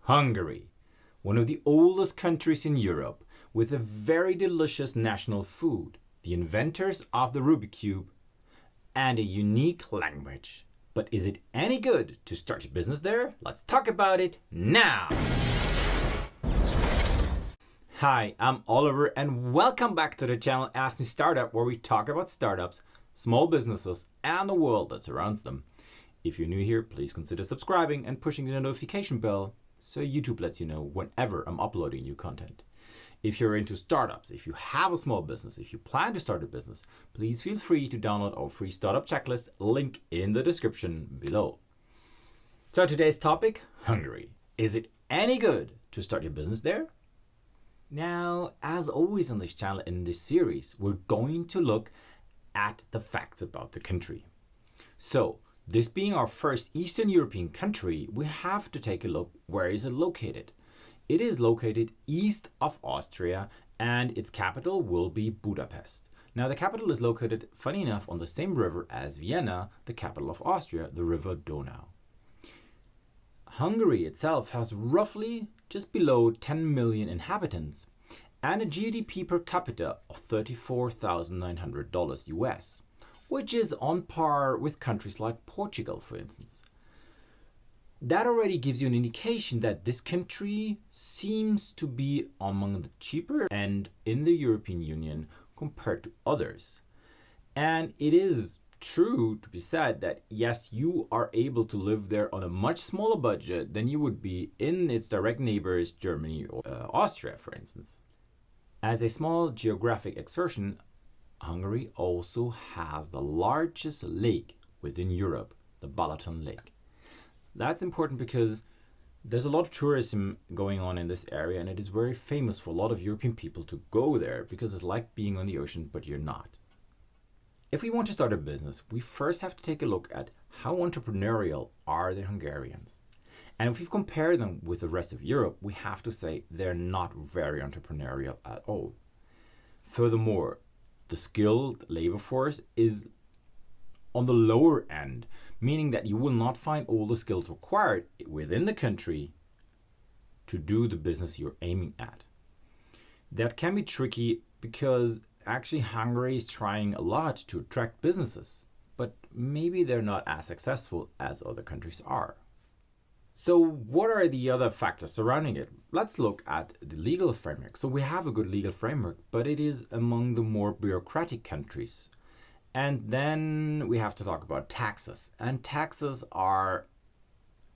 Hungary, one of the oldest countries in Europe with a very delicious national food, the inventors of the Rubik's Cube, and a unique language. But is it any good to start a business there? Let's talk about it now! Hi, I'm Oliver and welcome back to the channel AskMeStartup, where we talk about startups, small businesses, and the world that surrounds them. If you're new here, please consider subscribing and pushing the notification bell so YouTube lets you know whenever I'm uploading new content. If you're into startups, if you have a small business, if you plan to start a business, please feel free to download our free startup checklist, link in the description below. So today's topic, Hungary. Is it any good to start your business there? Now, as always on this channel in this series, we're going to look at the facts about the country. So, this being our first Eastern European country, we have to take a look, where is it located? It is located east of Austria and its capital will be Budapest. Now the capital is located, funny enough, on the same river as Vienna, the capital of Austria, the river Donau. Hungary itself has roughly just below 10 million inhabitants and a GDP per capita of $34,900 US, which is on par with countries like Portugal, for instance. That already gives you an indication that this country seems to be among the cheaper end in the European Union compared to others. And it is true to be said that yes, you are able to live there on a much smaller budget than you would be in its direct neighbors, Germany or Austria, for instance. As a small geographic excursion, Hungary also has the largest lake within Europe, the Balaton Lake. That's important because there's a lot of tourism going on in this area and it is very famous for a lot of European people to go there because it's like being on the ocean, but you're not. If we want to start a business, we first have to take a look at how entrepreneurial are the Hungarians. And if we compare them with the rest of Europe, we have to say they're not very entrepreneurial at all. Furthermore, the skilled labor force is on the lower end, meaning that you will not find all the skills required within the country to do the business you're aiming at. That can be tricky because actually Hungary is trying a lot to attract businesses, but maybe they're not as successful as other countries are. So what are the other factors surrounding it? Let's look at the legal framework. So we have a good legal framework, but it is among the more bureaucratic countries. And then we have to talk about taxes. And taxes are,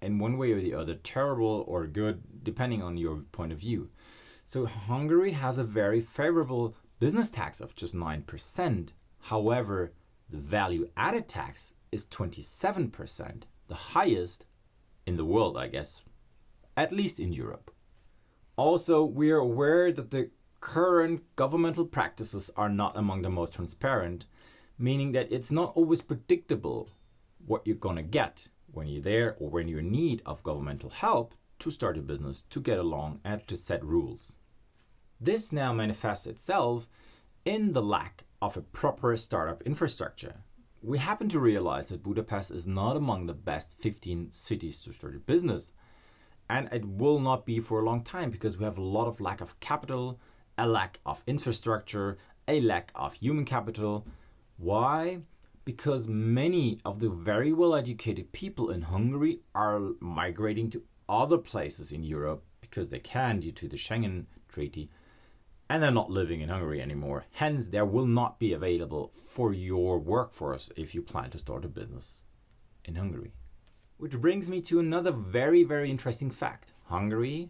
in one way or the other, terrible or good, depending on your point of view. So Hungary has a very favorable business tax of just 9%. However, the value added tax is 27%, the highest in the world, I guess, at least in Europe. Also, we are aware that the current governmental practices are not among the most transparent, meaning that it's not always predictable what you're gonna get when you're there or when you're in need of governmental help to start a business, to get along and to set rules. This now manifests itself in the lack of a proper startup infrastructure. We happen to realize that Budapest is not among the best 15 cities to start a business, and it will not be for a long time because we have a lot of lack of capital, a lack of infrastructure, a lack of human capital. Why? Because many of the very well-educated people in Hungary are migrating to other places in Europe because they can due to the Schengen Treaty, and they're not living in Hungary anymore. Hence, there will not be available for your workforce if you plan to start a business in Hungary. Which brings me to another very, very interesting fact. Hungary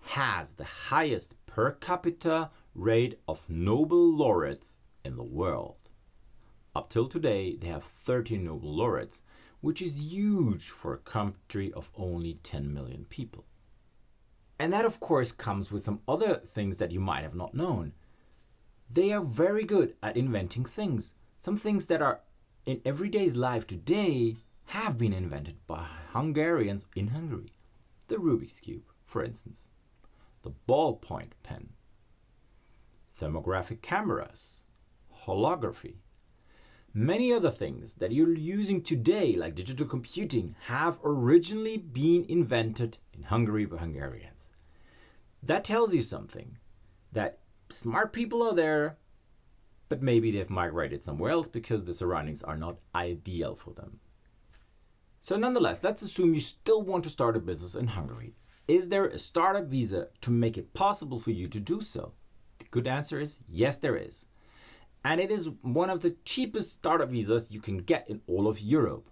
has the highest per capita rate of Nobel laureates in the world. Up till today, they have 13 Nobel laureates, which is huge for a country of only 10 million people. And that, of course, comes with some other things that you might have not known. They are very good at inventing things. Some things that are in everyday's life today have been invented by Hungarians in Hungary. The Rubik's Cube, for instance. The ballpoint pen. Thermographic cameras. Holography. Many other things that you're using today, like digital computing, have originally been invented in Hungary by Hungarians. That tells you something, that smart people are there, but maybe they've migrated somewhere else because the surroundings are not ideal for them. So nonetheless, let's assume you still want to start a business in Hungary. Is there a startup visa to make it possible for you to do so? The good answer is yes, there is. And it is one of the cheapest startup visas you can get in all of Europe.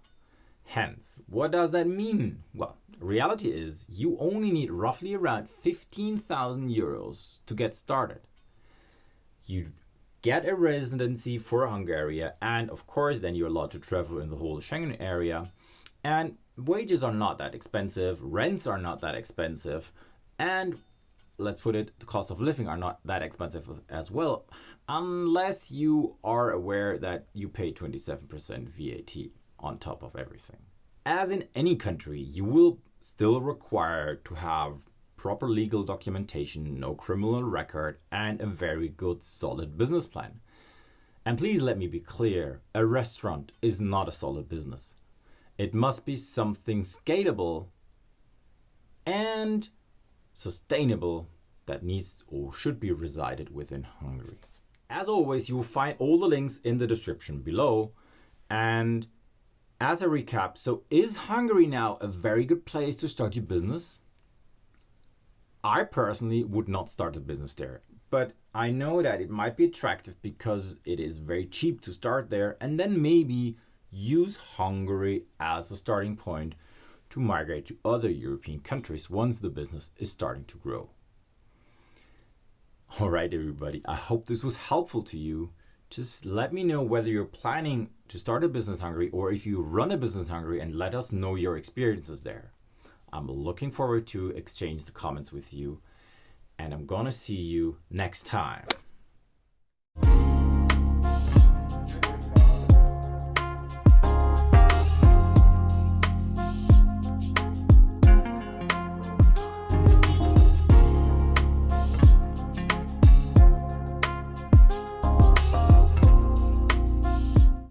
Hence, what does that mean? Well, reality is you only need roughly around 15,000 euros to get started. You get a residency for Hungary, and of course then you're allowed to travel in the whole Schengen area. And wages are not that expensive, rents are not that expensive, and let's put it, the cost of living are not that expensive as well, unless you are aware that you pay 27% VAT on top of everything. As in any country, you will still require to have proper legal documentation, no criminal record, and a very good solid business plan. And please let me be clear, a restaurant is not a solid business. It must be something scalable and sustainable that needs or should be resided within Hungary. As always, you will find all the links in the description below. And as a recap, so is Hungary now a very good place to start your business? I personally would not start a business there, but I know that it might be attractive because it is very cheap to start there, and then maybe use Hungary as a starting point to migrate to other European countries once the business is starting to grow. All right, everybody, I hope this was helpful to you. Just let me know whether you're planning to start a business in Hungary or if you run a business in Hungary, and let us know your experiences there. I'm looking forward to exchange the comments with you, and I'm gonna see you next time.